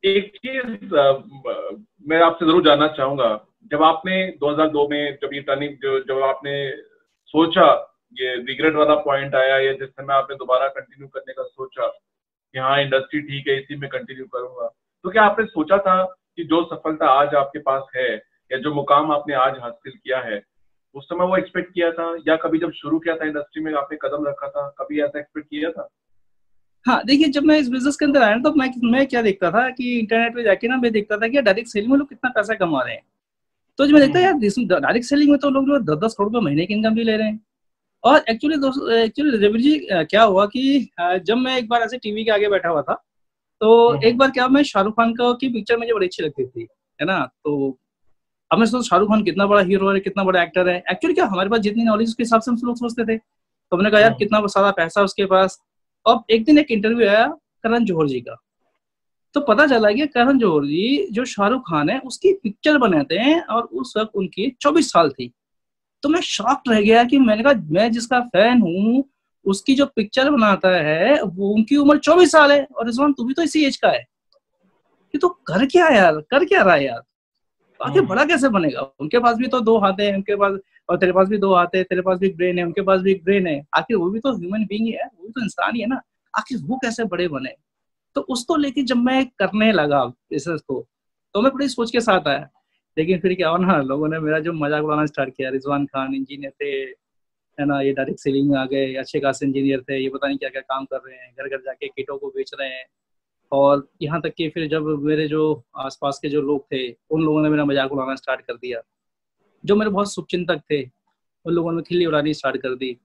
एक चीज मैं आपसे जरूर जानना चाहूंगा, जब आपने 2002 में जब ये टर्निंग जब आपने सोचा, ये रिग्रेट वाला पॉइंट आया या जिस समय आपने दोबारा कंटिन्यू करने का सोचा कि हाँ इंडस्ट्री ठीक है इसी में कंटिन्यू करूंगा, तो क्या आपने सोचा था कि जो सफलता आज आपके पास है या जो मुकाम आपने आज हासिल किया है उस समय वो एक्सपेक्ट किया था, या कभी जब शुरू किया था इंडस्ट्री में आपने कदम रखा था, कभी ऐसा एक्सपेक्ट किया था? हाँ देखिए, जब मैं इस बिजनेस के अंदर आया ना, तो मैं क्या देखता था कि इंटरनेट पे जाके ना मैं देखता था कि डायरेक्ट सेलिंग में लोग कितना पैसा कमा रहे हैं। तो जब मैं देखता यार डायरेक्ट सेलिंग में तो लोग जो 10-10 करोड़ रुपए महीने की इनकम भी ले रहे हैं। और एक्चुअली रवि जी क्या हुआ कि जब मैं एक बार ऐसे टीवी के आगे बैठा हुआ था, तो एक बार क्या, मैं शाहरुख खान का की पिक्चर मुझे बड़ी अच्छी लगती थी, है ना। तो अब मैं सोचा शाहरुख खान कितना बड़ा हीरो है, कितना बड़ा एक्टर है। एक्चुअली क्या हमारे पास जितनी नॉलेज उसके हिसाब से हम लोग सोचते थे। तो मैंने कहा यार कितना सारा पैसा उसके पास। अब एक दिन एक इंटरव्यू आया करण जौहर जी का, तो पता चला कि करण जौहर जी जो शाहरुख खान है उसकी पिक्चर बनाते हैं और उस वक्त उनकी 24 साल थी। तो मैं शॉक्ड रह गया कि मैंने कहा मैं जिसका फैन हूँ उसकी जो पिक्चर बनाता है वो उनकी उम्र 24 साल है, और रिजवान तू भी तो इसी एज का है। कि तो कर क्या यार, कर क्या रहा है यार, आखिर बड़ा कैसे बनेगा। उनके पास भी तो 2 हाथ है, उनके पास, और तेरे पास भी 2 हाथ है, तेरे पास भी ब्रेन है, उनके पास भी एक ब्रेन है, आखिर वो भी तो ह्यूमन बीइंग ही है, वो भी तो इंसान ही है ना। आखिर वो कैसे बड़े बने। तो उसको लेके जब मैं करने लगा बिजनेस को, तो मैं बड़ी सोच के साथ आया। लेकिन फिर क्या हुआ ना, लोगों ने मेरा जो मजाक उड़ाना स्टार्ट किया, रिजवान खान इंजीनियर थे, है ना, ये डायरेक्ट सेलिंग में आ गए, अच्छे खासे इंजीनियर थे, ये पता नहीं क्या क्या काम कर रहे हैं, घर घर जाके किटों को बेच रहे हैं। और यहाँ तक कि फिर जब मेरे जो आसपास के जो लोग थे उन लोगों ने मेरा मजाक उड़ाना स्टार्ट कर दिया। जो मेरे बहुत शुभचिंतक थे उन लोगों ने खिल्ली उड़ानी स्टार्ट कर दी।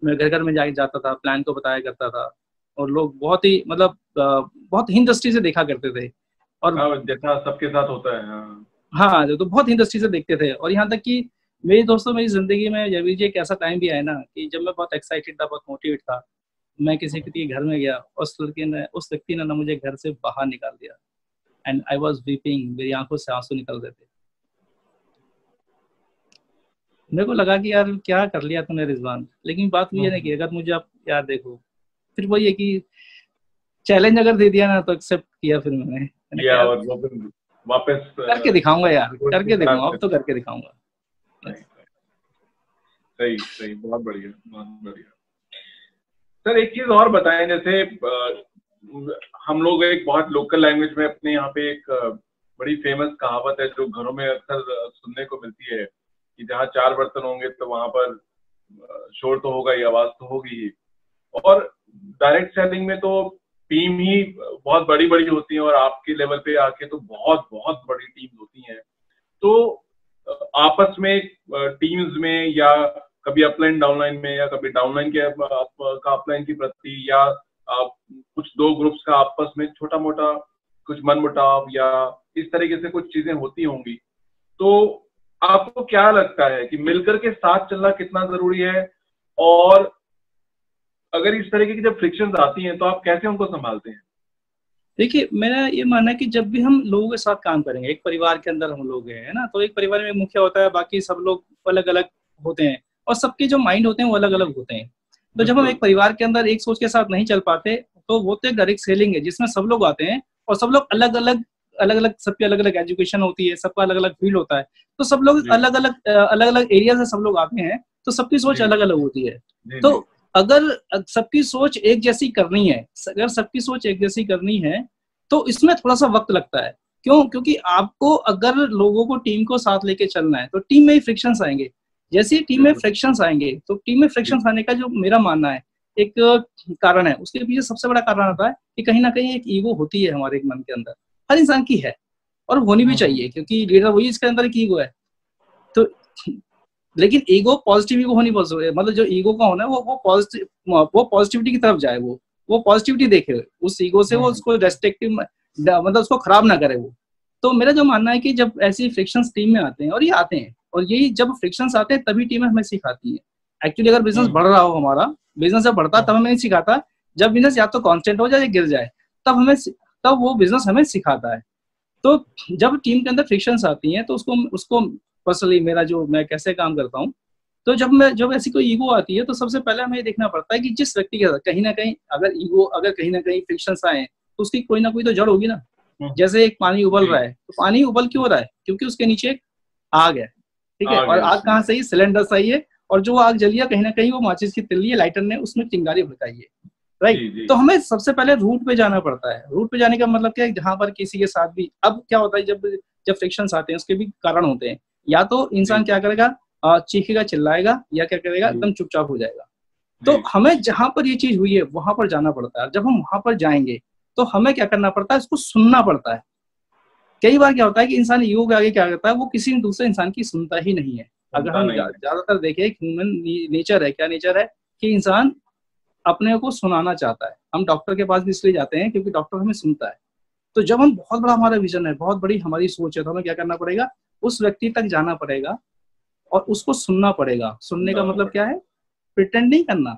मैं घर घर में जाके जाता था, प्लान को बताया करता था, और लोग बहुत ही मतलब बहुत हीन दृष्टि से देखा करते थे। और जैसा सबके साथ होता है। हाँ हाँ, जो तो बहुत हीन दृष्टि से देखते थे। और यहाँ तक कि मेरे दोस्तों, मेरी जिंदगी में जब जी एक ऐसा टाइम भी आया ना कि जब मैं बहुत एक्साइटेड था, बहुत मोटिवेट था, मैं किसी के घर में गया और उस व्यक्ति ने ना मुझे घर से बाहर निकाल दिया। एंड आई वॉज वीपिंग, मेरी आंखों से आंसू निकल रहे थे। मेरे को लगा कि यार क्या कर लिया तूने रिजवान। लेकिन बात हुई है ना कि अगर मुझे आप यार देखो, फिर वही है कि चैलेंज अगर दे दिया ना तो एक्सेप्ट किया फिर मैंने किया, और वो फिर वापस करके दिखाऊंगा यार, करके दिखाऊंगा, अब तो करके दिखाऊंगा। सही सही, बहुत बढ़िया बहुत बढ़िया। सर एक चीज और बताएं, जैसे हम लोग एक बहुत लोकल लैंग्वेज में अपने यहाँ पे एक बड़ी फेमस कहावत है जो घरों में अक्सर सुनने को मिलती है कि जहाँ 4 बर्तन होंगे तो वहां पर शोर तो होगा ही, आवाज तो होगी ही। और डायरेक्ट सेलिंग में तो टीम ही बहुत बड़ी बड़ी होती है, और आपके लेवल पे आके तो बहुत बहुत बड़ी टीम होती हैं। तो आपस में टीम्स में, या कभी अपलाइन डाउनलाइन में, या कभी डाउनलाइन के का अपलाइन की प्रति, या कुछ 2 ग्रुप्स का आपस में छोटा मोटा कुछ मनमुटाव या इस तरीके से कुछ चीजें होती होंगी। तो आपको क्या लगता है कि मिलकर के साथ चलना कितना जरूरी है, और अगर इस तरीके की जब फ्रिक्शंस आती हैं तो आप कैसे उनको संभालते हैं? देखिए, मेरा ये मानना है कि जब भी हम लोगों के साथ काम करेंगे, एक परिवार के अंदर हम लोग हैं, है ना, तो एक परिवार में मुखिया होता है, बाकी सब लोग अलग अलग होते हैं, और सबके जो माइंड होते हैं वो अलग अलग होते हैं। तो जब हम एक परिवार के अंदर एक सोच के साथ नहीं चल पाते, तो वो तो एक डायरेक्ट सेलिंग है जिसमें सब लोग आते हैं, और सब लोग अलग अलग सबकी अलग अलग एजुकेशन होती है, सबका अलग अलग फील्ड होता है। तो सब लोग अलग अलग एरिया से सब लोग आते हैं, तो सबकी सोच अलग अलग होती है। तो अगर सबकी सोच एक जैसी करनी है, अगर सबकी सोच एक जैसी करनी है, तो इसमें थोड़ा सा वक्त लगता है। क्यों? क्योंकि आपको अगर लोगों को, टीम को साथ लेके चलना है, तो टीम में ही फ्रिक्शंस आएंगे। जैसे ही टीम में फ्रिक्शंस आएंगे, तो टीम में फ्रिक्शंस आने का जो मेरा मानना है एक कारण है, उसके पीछे सबसे बड़ा कारण आता है कि कहीं ना कहीं एक ईगो होती है हमारे मन के अंदर, हर इंसान की है, और होनी भी चाहिए, क्योंकि लीडर वही इसके अंदर एक ईगो है। तो लेकिन ईगो पॉजिटिव ईगो होनी पॉसिबल, मतलब जो ईगो का होना है वो पॉजिटिविटी की तरफ जाए, वो पॉजिटिविटी देखे उस ईगो से, वो उसको रेस्ट्रिक्टिव मतलब उसको खराब ना करे वो। तो मेरा जो मानना है कि जब ऐसी फ्रिक्शंस टीम में आते हैं, और ये आते हैं, और यही जब फ्रिक्शंस आते हैं तभी टीमें हमें सिखाती है। एक्चुअली अगर बिजनेस बढ़ रहा हो, हमारा बिजनेस जब बढ़ता तब हमें नहीं सिखाता, जब बिजनेस या तो कांस्टेंट हो जाए या गिर जाए, तब वो बिजनेस हमें सिखाता है। तो जब टीम के अंदर फ्रिक्शंस आती हैं, तो उसको पर्सनली मेरा जो, मैं कैसे काम करता हूँ, तो जब ऐसी कोई ईगो आती है, तो सबसे पहले हमें ये देखना पड़ता है कि जिस व्यक्ति के साथ कहीं ना कहीं अगर कहीं ना कहीं फ्रिक्शंस आए, तो उसकी कोई ना कोई तो जड़ होगी ना। जैसे एक पानी उबल रहा है, तो पानी उबल क्यों रहा है? क्योंकि उसके नीचे एक आग है, ठीक है, और आग कहाँ से आई? सिलेंडर से आई है, और जो आग जली है कहीं ना कहीं वो माचिस की तिल्ली है, लाइटर ने उसमें चिंगारी भड़काई है, राइट। तो हमें सबसे पहले रूट पे जाना पड़ता है। रूट पे जाने का मतलब क्या है? जहां पर किसी के साथ भी, अब क्या होता है, जब फ्रिक्शंस आते हैं उसके भी कारण होते हैं। या तो इंसान क्या करेगा, चीखेगा, चिल्लाएगा, या क्या करेगा, एकदम चुपचाप हो जाएगा। तो हमें जहां पर ये चीज हुई है वहां पर जाना पड़ता है। जब हम वहां पर जाएंगे तो हमें क्या करना पड़ता है? इसको सुनना पड़ता है। कई बार क्या होता है कि इंसान ईगो के आगे क्या करता है, वो किसी दूसरे इंसान की सुनता ही नहीं है। अगर हम ज्यादातर देखें, ह्यूमन नेचर है, क्या नेचर है कि इंसान अपने को सुनाना चाहता है। हम डॉक्टर के पास भी इसलिए जाते हैं क्योंकि डॉक्टर हमें सुनता है। तो जब हम, बहुत बड़ा हमारा विजन है, बहुत बड़ी हमारी सोच है, तो हमें क्या करना पड़ेगा? उस व्यक्ति तक जाना पड़ेगा और उसको सुनना पड़ेगा। सुनने का मतलब क्या है? प्रिटेंड नहीं करना,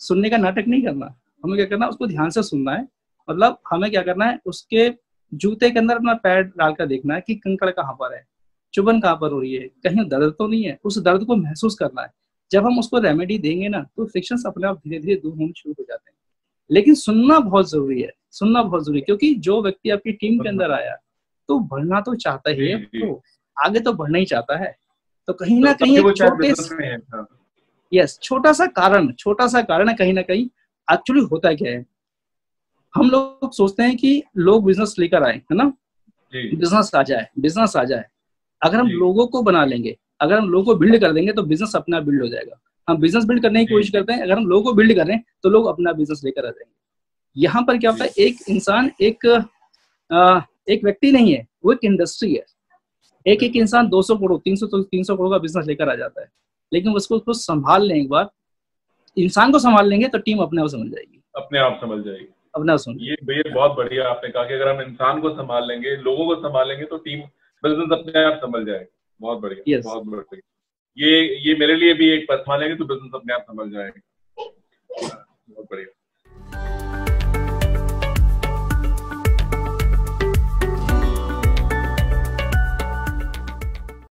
सुनने का नाटक नहीं करना। हमें क्या करना? उसको ध्यान से सुनना है। मतलब हमें क्या करना है? उसके जूते के अंदर अपना पैर डालकर देखना है कि कंकड़ कहाँ पर है, चुभन कहाँ पर हो रही है, कहीं दर्द तो नहीं है। उस दर्द को महसूस करना है। जब हम उसको रेमेडी देंगे ना, तो फ्रिक्शंस अपने आप धीरे धीरे दूर होने शुरू हो जाते हैं। लेकिन सुनना बहुत जरूरी है, सुनना बहुत जरूरी है, क्योंकि जो व्यक्ति आपकी टीम के अंदर आया तो बढ़ना तो चाहता ही है, तो आगे तो बढ़ना ही चाहता है। तो कहीं ना कहीं छोटा सा कारण है, कहीं ना कहीं एक्चुअली होता क्या है, हम लोग सोचते हैं कि लोग बिजनेस लेकर आए, है ना, बिजनेस आ जाए। अगर हम लोगों को बना लेंगे, अगर हम लोगों को बिल्ड कर देंगे तो बिजनेस अपना बिल्ड हो जाएगा। हम बिजनेस बिल्ड करने की कोशिश करते हैं, अगर हम लोगों को बिल्ड कर रहे हैं तो लोग अपना बिजनेस लेकर आ जाएंगे। यहाँ पर क्या होता है, एक इंसान एक व्यक्ति नहीं है, वो एक इंडस्ट्री है। एक इंसान 200 करोड़ 300 करोड़ का बिजनेस लेकर आ जाता है, लेकिन उसको संभाल लें एक बार, इंसान को संभाल लेंगे तो टीम अपने आप समझ जाएगी, अपने आप समझ जाएगी। ये बहुत बढ़िया आपने कहा कि अगर हम इंसान को संभाल लेंगे, लोगों को संभाल लेंगे तो टीम, बिजनेस अपने आप संभल जाएगा। बहुत बढ़िया, बहुत बढ़िया। ये मेरे लिए भी एक पथ मानेंगे तो बिजनेस अपने आप संभल जाएगा। बहुत बढ़िया।